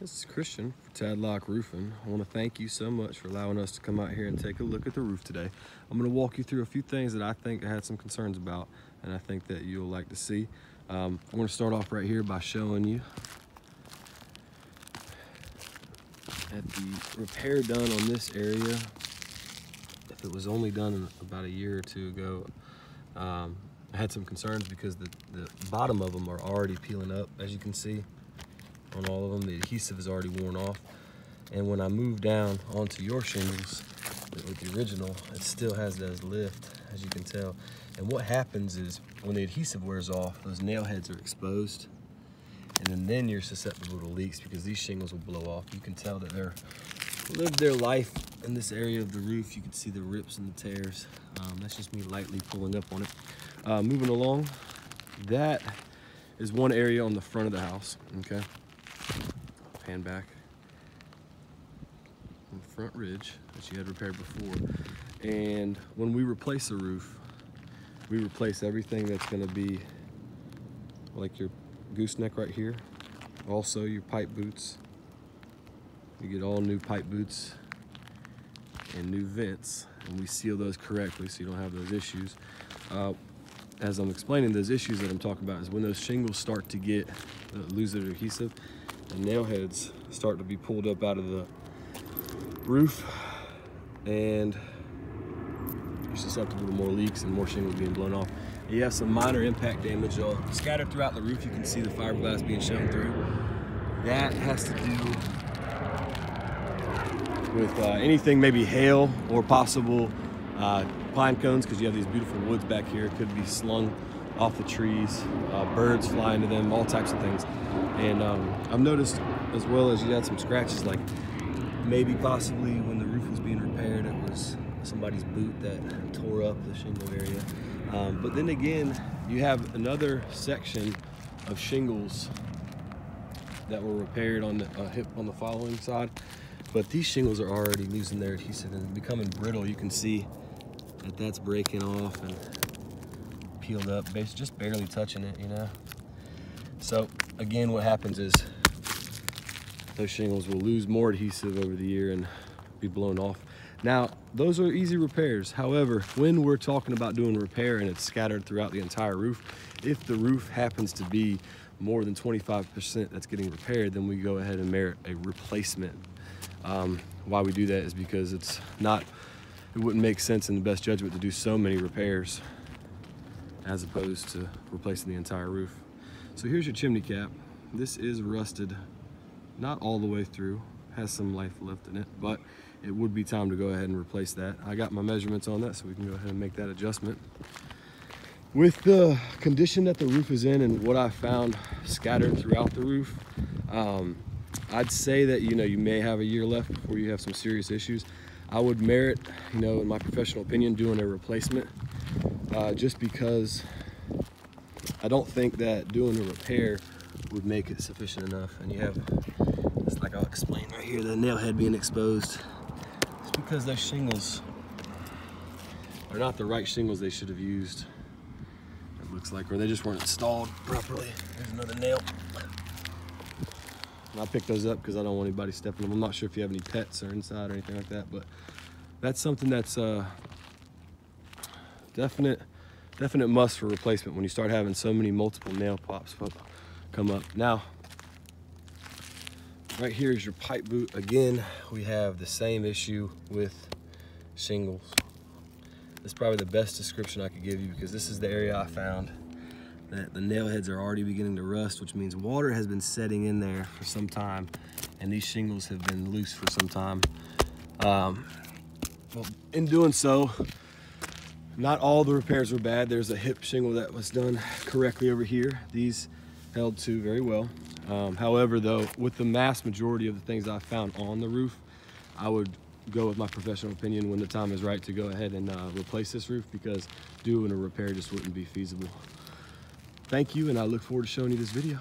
This is Christian for Tadlock Roofing. I want to thank you so much for allowing us to come out here and take a look at the roof today. I'm going to walk you through a few things that I think I had some concerns about and I think that you'll like to see. I'm going to start off right here by showing you at the repair done on this area. If it was only done about a year or two ago, I had some concerns because the bottom of them are already peeling up, as you can see. On all of them, the adhesive is already worn off. And when I move down onto your shingles with the original, it still has that lift, as you can tell. And what happens is when the adhesive wears off, those nail heads are exposed. And then you're susceptible to leaks because these shingles will blow off. You can tell that they're lived their life in this area of the roof. You can see the rips and the tears. That's just me lightly pulling up on it. Moving along, that is one area on the front of the house, okay? Pan back on the front ridge that you had repaired before. And when we replace a roof, we replace everything that's gonna be like your gooseneck right here. Also your pipe boots. You get all new pipe boots and new vents, and we seal those correctly so you don't have those issues. As I'm explaining, those issues that I'm talking about is when those shingles start to get lose their adhesive, the nail heads start to be pulled up out of the roof, and you're susceptible to more leaks and more shingles being blown off. You have some minor impact damage scattered throughout the roof. You can see the fiberglass being shown through. That has to do with anything, maybe hail or possible pine cones, because you have these beautiful woods back here. It could be slung off the trees, birds fly into them, all types of things. And I've noticed as well as you had some scratches, like maybe possibly when the roof was being repaired, it was somebody's boot that tore up the shingle area. But then again, you have another section of shingles that were repaired on the hip on the following side. But these shingles are already losing their adhesive and becoming brittle. You can see that that's breaking off and peeled up, just barely touching it, you know? So again, what happens is those shingles will lose more adhesive over the year and be blown off. Now, those are easy repairs. However, when we're talking about doing repair and it's scattered throughout the entire roof, if the roof happens to be more than 25% that's getting repaired, then we go ahead and merit a replacement. Why we do that is because it wouldn't make sense in the best judgment to do so many repairs as opposed to replacing the entire roof. So here's your chimney cap. This is rusted, not all the way through, has some life left in it, but it would be time to go ahead and replace that. I got my measurements on that, so we can go ahead and make that adjustment. With the condition that the roof is in and what I found scattered throughout the roof, I'd say that you may have a year left before you have some serious issues. I would merit, in my professional opinion, doing a replacement, just because I don't think that doing a repair would make it sufficient enough. And you have, just like I'll explain right here, the nail head being exposed. It's because those shingles are not the right shingles they should have used, it looks like, or they just weren't installed properly. There's another nail. And I picked those up because I don't want anybody stepping them. I'm not sure if you have any pets or inside or anything like that, but that's something that's definite must for replacement when you start having so many multiple nail pops come up. Now, right here is your pipe boot. Again, we have the same issue with shingles. This is probably the best description I could give you because this is the area I found that the nail heads are already beginning to rust, which means water has been setting in there for some time, and these shingles have been loose for some time. Well, in doing so, not all the repairs were bad. There's a hip shingle that was done correctly over here. These held to very well. However, though, with the mass majority of the things I found on the roof, I would go with my professional opinion when the time is right to go ahead and replace this roof, because doing a repair just wouldn't be feasible. Thank you, and I look forward to showing you this video.